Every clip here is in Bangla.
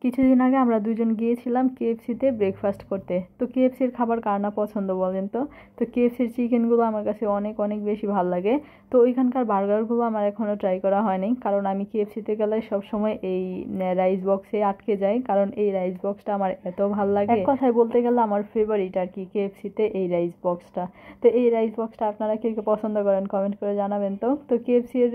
কিছুদিন আগে আমরা দুজন গিয়েছিলাম কেএফসিতে ব্রেকফাস্ট করতে। তো কেএফসির খাবার কার না পছন্দ বলেন তো? তো কেএফসির চিকেনগুলো আমার কাছে অনেক অনেক বেশি ভালো লাগে। তো ওইখানকার বার্গারগুলো আমার এখনও ট্রাই করা হয়নি, কারণ আমি কেএফসিতে গেলে সবসময় এই রাইস বক্সে আটকে যাই, কারণ এই রাইস বক্সটা আমার এত ভালো লাগে। এক কথায় বলতে গেলে আমার ফেভারিট আর কি কেএফসিতে এই রাইস বক্সটা। তো এই রাইস বক্সটা আপনারা কে কে পছন্দ করেন কমেন্ট করে জানাবেন। তো কেএফসির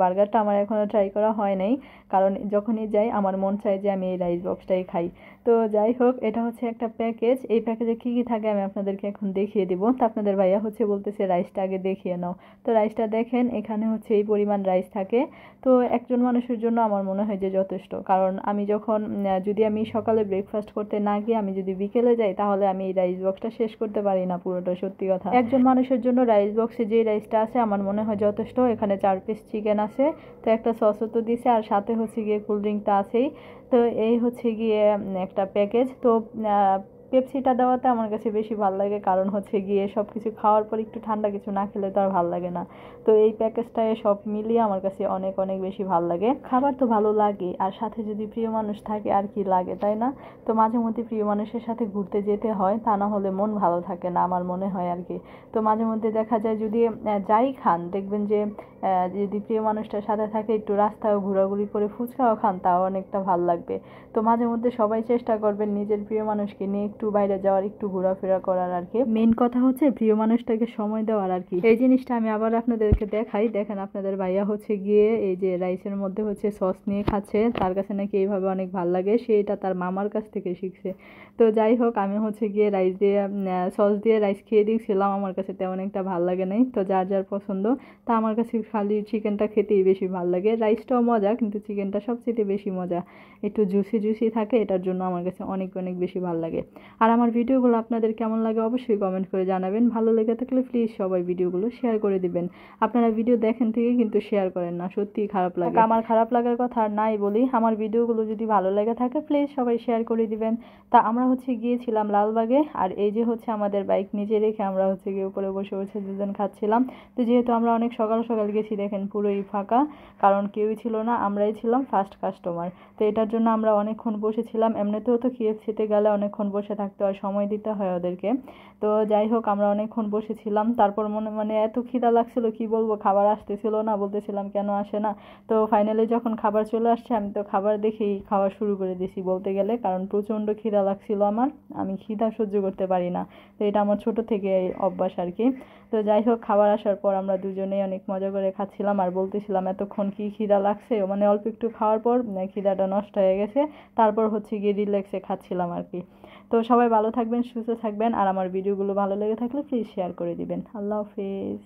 বার্গারটা আমার এখনও ট্রাই করা হয় নাই, কারণ যখনই যাই আমার মন চায় যে আমি এই রাইস বক্সটাই খাই। তো যাই হোক, এটা হচ্ছে একটা প্যাকেজ। এই প্যাকেজে কী কী থাকে আমি আপনাদেরকে এখন দেখিয়ে দিব। তো আপনাদের ভাইয়া হচ্ছে বলতেছে রাইসটা আগে দেখিয়ে নাও। তো রাইসটা দেখেন, এখানে হচ্ছে এই পরিমাণ রাইস থাকে। তো একজন মানুষের জন্য আমার মনে হয় যে যথেষ্ট, কারণ আমি যখন যদি আমি সকালে ব্রেকফাস্ট করতে না গিয়ে আমি যদি বিকেলে যাই, তাহলে আমি এই রাইস বক্সটা শেষ করতে পারি না পুরোটা, সত্যি কথা। একজন মানুষের জন্য রাইস বক্সে যে রাইসটা আছে আমার মনে হয় যথেষ্ট। এখানে 4 পিস চিকেন আছে, তো একটা সসও তো দিছে, আর সাথে হচ্ছে গিয়ে কোল্ড ড্রিঙ্কটা আছেই। তো এই হচ্ছে গিয়ে একটা প্যাকেজ। তো পেপসিটা দেওয়াতে আমার কাছে বেশি ভালো লাগে, কারণ হচ্ছে গিয়ে সব কিছু খাওয়ার পর একটু ঠান্ডা কিছু না খেলে তো আর ভালো লাগে না। তো এই প্যাকেজটায় সব মিলিয়ে আমার কাছে অনেক অনেক বেশি ভালো লাগে। খাবার তো ভালো লাগে, আর সাথে যদি প্রিয় মানুষ থাকে আর কি লাগে, তাই না? তো মাঝে মধ্যে প্রিয় মানুষের সাথে ঘুরতে যেতে হয়, তা না হলে মন ভালো থাকে না, আমার মনে হয় আর কি। তো মাঝে মধ্যে দেখা যায় যদি যাই খান, দেখবেন যে যদি প্রিয় মানুষটার সাথে থাকে, একটু রাস্তায়ও ঘোরাঘুরি করে ফুচকাও খান, তাও অনেকটা ভালো লাগবে। তো মাঝে মধ্যে সবাই চেষ্টা করবেন নিজের প্রিয় মানুষকে নিয়ে একটু বাইরে যাওয়ার, একটু ঘোরাফেরা করার আর কি। মেইন কথা হচ্ছে প্রিয় মানুষটাকে সময় দেওয়ার আর কি। এই জিনিসটা আমি আবার আপনাদেরকে দেখাই। দেখেন, আপনাদের ভাইয়া হচ্ছে গিয়ে এই যে রাইসের মধ্যে হচ্ছে সস নিয়ে খাচ্ছে, তার কাছে নাকি এইভাবে অনেক ভালো লাগে, সে এটা তার মামার কাছ থেকে শিখছে। তো যাই হোক, আমি হচ্ছে গিয়ে রাইস দিয়ে সস দিয়ে রাইস খেয়ে দিয়েছিলাম, আমার কাছে তেমন একটা ভালো লাগে নাই। তো যার যার পছন্দ। তা আমার কাছে খালি চিকেনটা খেতেই বেশি ভালো লাগে। রাইসটাও মজা, কিন্তু চিকেনটা সবচেয়ে বেশি মজা, একটু জুসি জুসি থাকে, এটার জন্য আমার কাছে অনেক অনেক বেশি ভালো লাগে। আর আমার ভিডিওগুলো আপনাদের কেমন লাগে অবশ্যই কমেন্ট করে জানাবেন। ভালো লেগে থাকলে প্লিজ সবাই ভিডিওগুলো শেয়ার করে দিবেন। আপনারা ভিডিও দেখেন থেকে কিন্তু শেয়ার করেন না, সত্যিই খারাপ লাগে। আমার খারাপ লাগার কথা আর নাই বলি, আমার ভিডিওগুলো যদি ভালো লেগে থাকে প্লিজ সবাই শেয়ার করে দিবেন। তা আমরা হচ্ছে গিয়েছিলাম লালবাগে, আর এই যে হচ্ছে আমাদের বাইক নিচে রেখে আমরা হচ্ছে গিয়ে উপরে বসে বসে দুজন খাচ্ছিলাম। তো যেহেতু আমরা অনেক সকাল সকাল গেছি, দেখেন পুরোই ফাঁকা, কারণ কেউই ছিল না, আমরাই ছিলাম ফার্স্ট কাস্টমার। তো এটার জন্য আমরা অনেকক্ষণ বসেছিলাম। এমনিতেও তো কেএফসিতে গেলে অনেকক্ষণ বসে থাকতে হয়, সময় দিতে হয় ওদেরকে। তো যাই হোক, আমরা অনেকক্ষণ বসেছিলাম। তারপর মানে এত খিদা লাগছিল কি বলবো, খাবার আসতেছিল না, বলতেছিলাম কেন আসে না। তো ফাইনালি যখন খাবার চলে আসছে, আমি তো খাবার দেখেই খাওয়া শুরু করে দিয়েছি বলতে গেলে, কারণ প্রচণ্ড খিদা লাগছিল আমার। আমি খিদা সহ্য করতে পারি না, তো এটা আমার ছোট থেকে অভ্যাস আর কি। তো যাই হোক, খাবার আসার পর আমরা দুজনেই অনেক মজা করে খাচ্ছিলাম, আর বলতেছিলাম এতক্ষণ কি খিদা লাগছে, মানে অল্প একটু খাওয়ার পর খিদাটা নষ্ট হয়ে গেছে। তারপর হচ্ছে গিয়ে রিল্যাক্সে খাচ্ছিলাম আর কি। তো সবাই ভালো থাকবেন, সুস্থ থাকবেন, আর আমার ভিডিওগুলো ভালো লেগে থাকলে প্লিজ শেয়ার করে দিবেন। আল্লাহ হাফেজ।